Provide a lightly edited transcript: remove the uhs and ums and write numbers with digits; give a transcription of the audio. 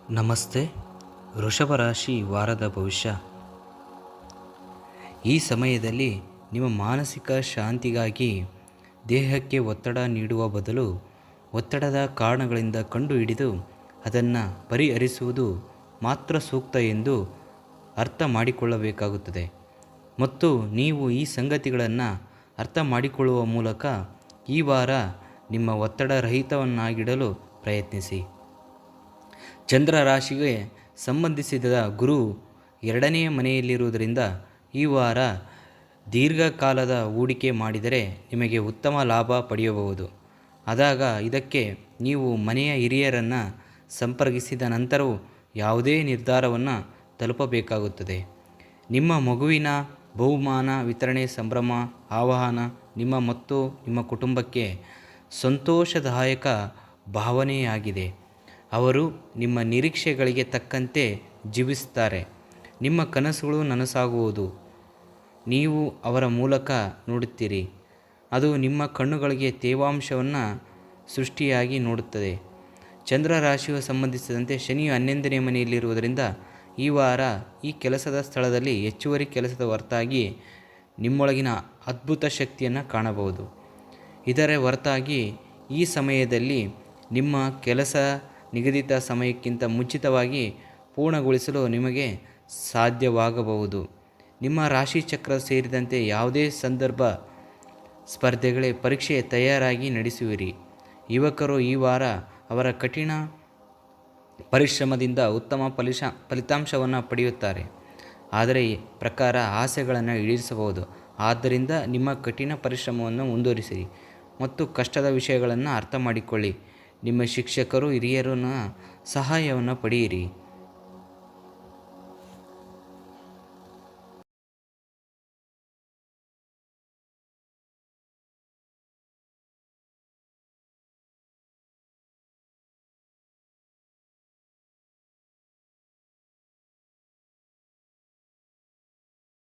ನಮಸ್ತೆ. ವೃಷಭ ರಾಶಿ ವಾರದ ಭವಿಷ್ಯ. ಈ ಸಮಯದಲ್ಲಿ ನಿಮ್ಮ ಮಾನಸಿಕ ಶಾಂತಿಗಾಗಿ ದೇಹಕ್ಕೆ ಒತ್ತಡ ನೀಡುವ ಬದಲು ಒತ್ತಡದ ಕಾರಣಗಳಿಂದ ಕಂಡುಹಿಡಿದು ಅದನ್ನು ಪರಿಹರಿಸುವುದು ಮಾತ್ರ ಸೂಕ್ತ ಎಂದು ಅರ್ಥ ಮಾಡಿಕೊಳ್ಳಬೇಕಾಗುತ್ತದೆ. ಮತ್ತು ನೀವು ಈ ಸಂಗತಿಗಳನ್ನು ಅರ್ಥ ಮಾಡಿಕೊಳ್ಳುವ ಮೂಲಕ ಈ ವಾರ ನಿಮ್ಮ ಒತ್ತಡ ರಹಿತವನ್ನಾಗಿಡಲು ಪ್ರಯತ್ನಿಸಿ. ಚಂದ್ರ ರಾಶಿಗೆ ಸಂಬಂಧಿಸಿದ ಗುರು 2ನೇ ಮನೆಯಲ್ಲಿರುವುದರಿಂದ ಈ ವಾರ ದೀರ್ಘಕಾಲದ ಹೂಡಿಕೆ ಮಾಡಿದರೆ ನಿಮಗೆ ಉತ್ತಮ ಲಾಭ ಪಡೆಯಬಹುದು. ಆದಾಗ ಇದಕ್ಕೆ ನೀವು ಮನೆಯ ಹಿರಿಯರನ್ನು ಸಂಪರ್ಕಿಸಿದ ನಂತರವೂ ಯಾವುದೇ ನಿರ್ಧಾರವನ್ನು ತಲುಪಬೇಕಾಗುತ್ತದೆ. ನಿಮ್ಮ ಮಗುವಿನ ಬಹುಮಾನ ವಿತರಣೆ ಸಂಭ್ರಮ ಆಹ್ವಾನ ನಿಮ್ಮ ಮತ್ತು ನಿಮ್ಮ ಕುಟುಂಬಕ್ಕೆ ಸಂತೋಷದಾಯಕ ಭಾವನೆಯಾಗಿದೆ. ಅವರು ನಿಮ್ಮ ನಿರೀಕ್ಷೆಗಳಿಗೆ ತಕ್ಕಂತೆ ಜೀವಿಸುತ್ತಾರೆ. ನಿಮ್ಮ ಕನಸುಗಳು ನನಸಾಗುವುದು ನೀವು ಅವರ ಮೂಲಕ ನೋಡುತ್ತೀರಿ. ಅದು ನಿಮ್ಮ ಕಣ್ಣುಗಳಿಗೆ ತೇವಾಂಶವನ್ನು ಸೃಷ್ಟಿಯಾಗಿ ನೋಡುತ್ತದೆ. ಚಂದ್ರ ರಾಶಿಗೆ ಸಂಬಂಧಿಸಿದಂತೆ ಶನಿಯು 11ನೇ ಮನೆಯಲ್ಲಿರುವುದರಿಂದ ಈ ವಾರ ಈ ಕೆಲಸದ ಸ್ಥಳದಲ್ಲಿ ಹೆಚ್ಚುವರಿ ಕೆಲಸದ ಹೊರತಾಗಿ ನಿಮ್ಮೊಳಗಿನ ಅದ್ಭುತ ಶಕ್ತಿಯನ್ನು ಕಾಣಬಹುದು. ಇದರ ಹೊರತಾಗಿ ಈ ಸಮಯದಲ್ಲಿ ನಿಮ್ಮ ಕೆಲಸ ನಿಗದಿತ ಸಮಯಕ್ಕಿಂತ ಮುಂಚಿತವಾಗಿ ಪೂರ್ಣಗೊಳಿಸಲು ನಿಮಗೆ ಸಾಧ್ಯವಾಗಬಹುದು. ನಿಮ್ಮ ರಾಶಿ ಚಕ್ರ ಸೇರಿದಂತೆ ಯಾವುದೇ ಸಂದರ್ಭ ಸ್ಪರ್ಧೆಗಳೇ ಪರೀಕ್ಷೆ ತಯಾರಾಗಿ ನಡೆಸುವಿರಿ. ಯುವಕರು ಈ ವಾರ ಅವರ ಕಠಿಣ ಪರಿಶ್ರಮದಿಂದ ಉತ್ತಮ ಫಲಿತಾಂಶವನ್ನು ಪಡೆಯುತ್ತಾರೆ. ಆದರೆ ಪ್ರಕಾರ ಆಸೆಗಳನ್ನು ಈಡೇರಿಸಬಹುದು. ಆದ್ದರಿಂದ ನಿಮ್ಮ ಕಠಿಣ ಪರಿಶ್ರಮವನ್ನು ಮುಂದುವರಿಸಿರಿ ಮತ್ತು ಕಷ್ಟದ ವಿಷಯಗಳನ್ನು ಅರ್ಥ ಮಾಡಿಕೊಳ್ಳಿ. ನಿಮ್ಮ ಶಿಕ್ಷಕರು ಹಿರಿಯರ ಸಹಾಯವನ್ನು ಪಡೆಯಿರಿ.